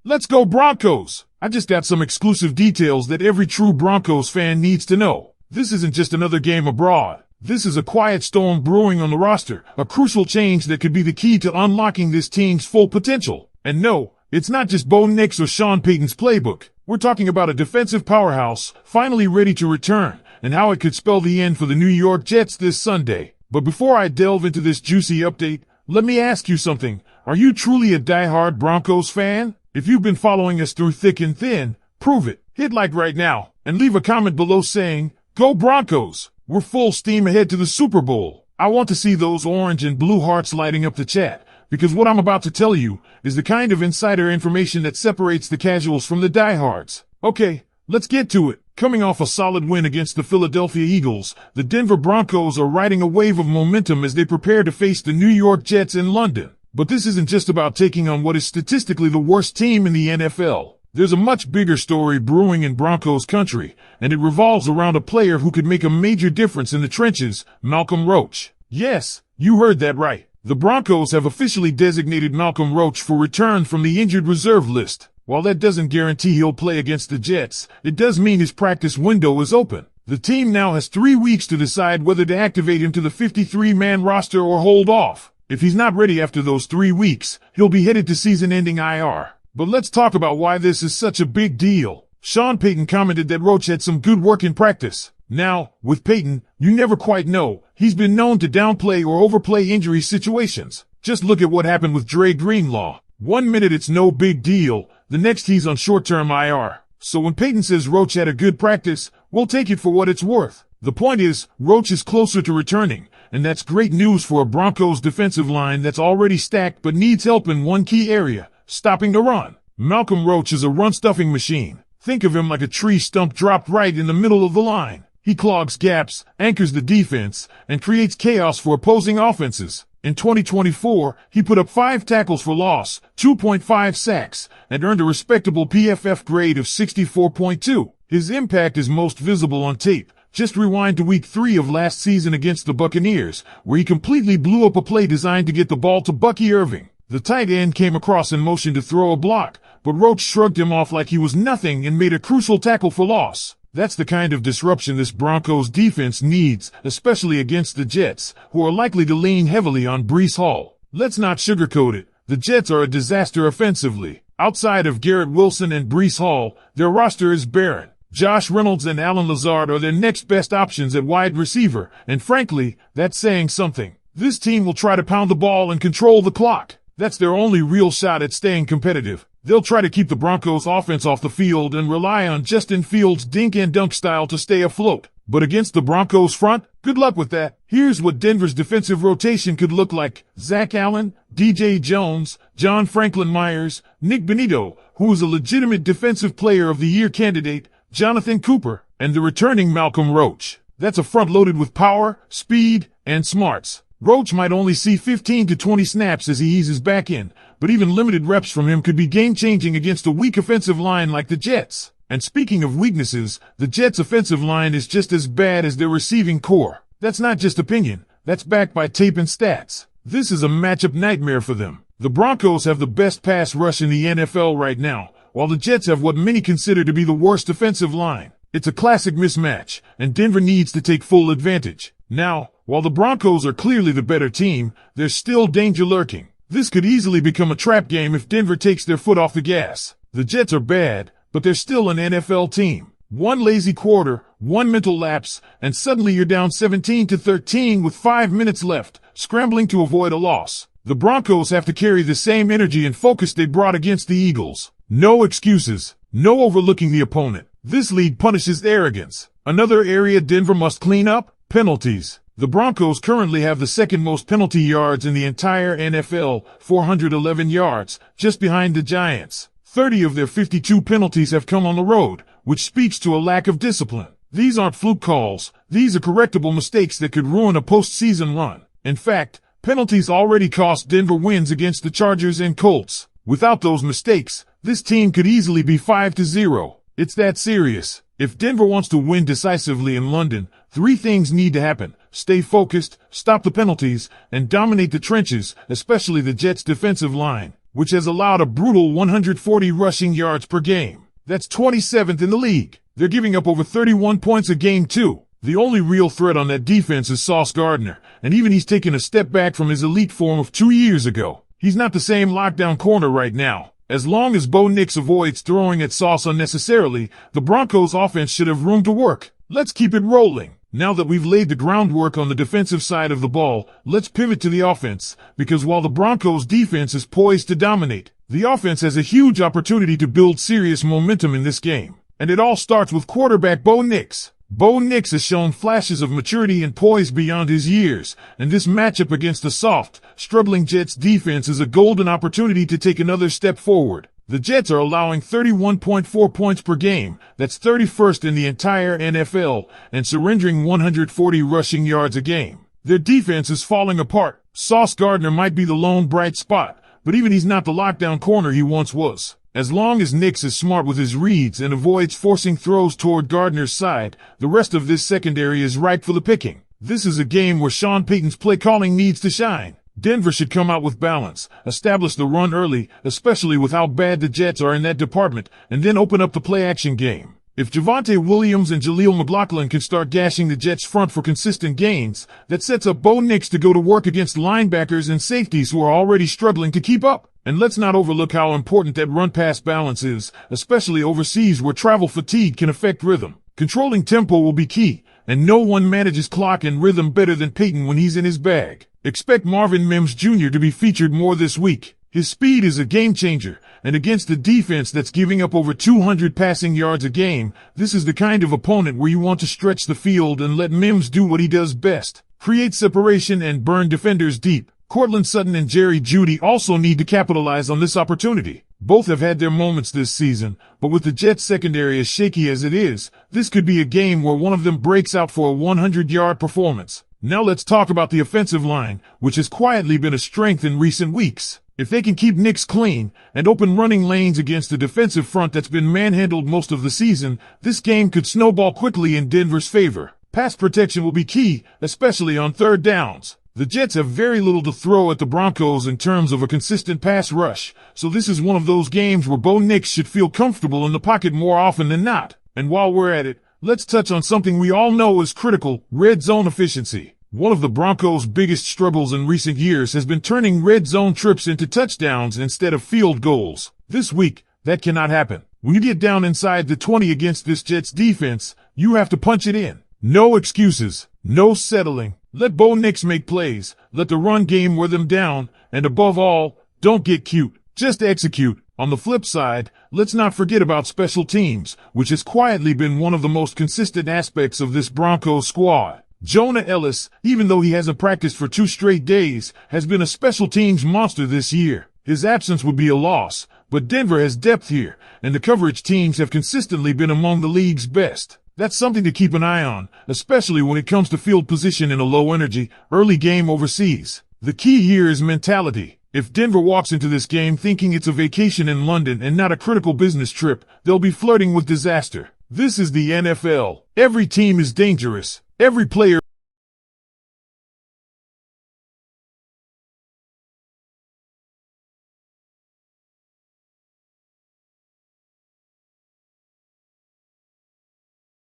Let's go Broncos! I just got some exclusive details that every true Broncos fan needs to know. This isn't just another game abroad. This is a quiet storm brewing on the roster, a crucial change that could be the key to unlocking this team's full potential. And no, it's not just Bo Nix or Sean Payton's playbook. We're talking about a defensive powerhouse, finally ready to return, and how it could spell the end for the New York Jets this Sunday. But before I delve into this juicy update, let me ask you something. Are you truly a diehard Broncos fan? If you've been following us through thick and thin, prove it. Hit like right now, and leave a comment below saying, "Go Broncos!" We're full steam ahead to the Super Bowl. I want to see those orange and blue hearts lighting up the chat, because what I'm about to tell you is the kind of insider information that separates the casuals from the diehards. Okay, let's get to it. Coming off a solid win against the Philadelphia Eagles, the Denver Broncos are riding a wave of momentum as they prepare to face the New York Jets in London. But this isn't just about taking on what is statistically the worst team in the NFL. There's a much bigger story brewing in Broncos country, and it revolves around a player who could make a major difference in the trenches, Malcolm Roach. Yes, you heard that right. The Broncos have officially designated Malcolm Roach for return from the injured reserve list. While that doesn't guarantee he'll play against the Jets, it does mean his practice window is open. The team now has 3 weeks to decide whether to activate him to the 53-man roster or hold off. If he's not ready after those 3 weeks, he'll be headed to season-ending IR. But let's talk about why this is such a big deal. Sean Payton commented that Roach had some good work in practice. Now, with Payton, you never quite know. He's been known to downplay or overplay injury situations. Just look at what happened with Dre Greenlaw. 1 minute it's no big deal, the next he's on short-term IR. So when Payton says Roach had a good practice, we'll take it for what it's worth. The point is, Roach is closer to returning, and that's great news for a Broncos defensive line that's already stacked but needs help in one key area: stopping the run. Malcolm Roach is a run-stuffing machine. Think of him like a tree stump dropped right in the middle of the line. He clogs gaps, anchors the defense, and creates chaos for opposing offenses. In 2024, he put up 5 tackles for loss, 2.5 sacks, and earned a respectable PFF grade of 64.2. His impact is most visible on tape. Just rewind to week 3 of last season against the Buccaneers, where he completely blew up a play designed to get the ball to Bucky Irving. The tight end came across in motion to throw a block, but Roach shrugged him off like he was nothing and made a crucial tackle for loss. That's the kind of disruption this Broncos defense needs, especially against the Jets, who are likely to lean heavily on Breece Hall. Let's not sugarcoat it. The Jets are a disaster offensively. Outside of Garrett Wilson and Breece Hall, their roster is barren. Josh Reynolds and Allen Lazard are their next best options at wide receiver, and frankly, that's saying something. This team will try to pound the ball and control the clock. That's their only real shot at staying competitive. They'll try to keep the Broncos offense off the field and rely on Justin Fields' dink and dunk style to stay afloat. But against the Broncos front, good luck with that. Here's what Denver's defensive rotation could look like: Zach Allen, DJ Jones, John Franklin Myers, Nick Benito, who is a legitimate Defensive Player of the Year candidate, Jonathan Cooper, and the returning Malcolm Roach. That's a front loaded with power, speed, and smarts. Roach might only see 15 to 20 snaps as he eases back in, but even limited reps from him could be game-changing against a weak offensive line like the Jets. And speaking of weaknesses, the Jets' offensive line is just as bad as their receiving core. That's not just opinion, that's backed by tape and stats. This is a matchup nightmare for them. The Broncos have the best pass rush in the NFL right now, while the Jets have what many consider to be the worst defensive line. It's a classic mismatch, and Denver needs to take full advantage. Now, while the Broncos are clearly the better team, there's still danger lurking. This could easily become a trap game if Denver takes their foot off the gas. The Jets are bad, but they're still an NFL team. One lazy quarter, one mental lapse, and suddenly you're down 17-13 with 5 minutes left, scrambling to avoid a loss. The Broncos have to carry the same energy and focus they brought against the Eagles. No excuses, no overlooking the opponent. This league punishes arrogance. Another area Denver must clean up: penalties. The Broncos currently have the second most penalty yards in the entire NFL, 411 yards, just behind the Giants. 30 of their 52 penalties have come on the road, which speaks to a lack of discipline. These aren't fluke calls. These are correctable mistakes that could ruin a postseason run. In fact, penalties already cost Denver wins against the Chargers and Colts. Without those mistakes, this team could easily be 5-0. It's that serious. If Denver wants to win decisively in London, 3 things need to happen: stay focused, stop the penalties, and dominate the trenches, especially the Jets' defensive line. which has allowed a brutal 140 rushing yards per game. That's 27th in the league. They're giving up over 31 points a game too. The only real threat on that defense is Sauce Gardner, and even he's taken a step back from his elite form of 2 years ago. He's not the same lockdown corner right now. As long as Bo Nix avoids throwing at Sauce unnecessarily, the Broncos offense should have room to work. Let's keep it rolling. Now that we've laid the groundwork on the defensive side of the ball, let's pivot to the offense, because while the Broncos defense is poised to dominate, the offense has a huge opportunity to build serious momentum in this game. And it all starts with quarterback Bo Nix. Bo Nix has shown flashes of maturity and poise beyond his years, and this matchup against a soft, struggling Jets defense is a golden opportunity to take another step forward. The Jets are allowing 31.4 points per game, that's 31st in the entire NFL, and surrendering 140 rushing yards a game. Their defense is falling apart. Sauce Gardner might be the lone bright spot, but even he's not the lockdown corner he once was. As long as Nix is smart with his reads and avoids forcing throws toward Gardner's side, the rest of this secondary is ripe for the picking. This is a game where Sean Payton's play calling needs to shine. Denver should come out with balance, establish the run early, especially with how bad the Jets are in that department, and then open up the play-action game. If Javonte Williams and Jaleel McLaughlin can start gashing the Jets' front for consistent gains, that sets up Bo Nix to go to work against linebackers and safeties who are already struggling to keep up. And let's not overlook how important that run-pass balance is, especially overseas where travel fatigue can affect rhythm. Controlling tempo will be key, and no one manages clock and rhythm better than Payton when he's in his bag. Expect Marvin Mims Jr. to be featured more this week. His speed is a game changer, and against a defense that's giving up over 200 passing yards a game, this is the kind of opponent where you want to stretch the field and let Mims do what he does best: create separation and burn defenders deep. Courtland Sutton and Jerry Jeudy also need to capitalize on this opportunity. Both have had their moments this season, but with the Jets secondary as shaky as it is, this could be a game where one of them breaks out for a 100-yard performance. Now let's talk about the offensive line, which has quietly been a strength in recent weeks. If they can keep Nix clean and open running lanes against a defensive front that's been manhandled most of the season, this game could snowball quickly in Denver's favor. Pass protection will be key, especially on third downs. The Jets have very little to throw at the Broncos in terms of a consistent pass rush, so this is one of those games where Bo Nix should feel comfortable in the pocket more often than not. And while we're at it, let's touch on something we all know is critical: red zone efficiency. One of the Broncos' biggest struggles in recent years has been turning red zone trips into touchdowns instead of field goals. This week, that cannot happen. When you get down inside the 20 against this Jets defense, you have to punch it in. No excuses, no settling. Let Bo Nix make plays, let the run game wear them down, and above all, don't get cute, just execute. On the flip side, let's not forget about special teams, which has quietly been one of the most consistent aspects of this Broncos squad. Jonah Ellis, even though he hasn't practiced for 2 straight days, has been a special teams monster this year. His absence would be a loss, but Denver has depth here, and the coverage teams have consistently been among the league's best. That's something to keep an eye on, especially when it comes to field position in a low-energy, early game overseas. The key here is mentality. If Denver walks into this game thinking it's a vacation in London and not a critical business trip, they'll be flirting with disaster. This is the NFL. Every team is dangerous. Every player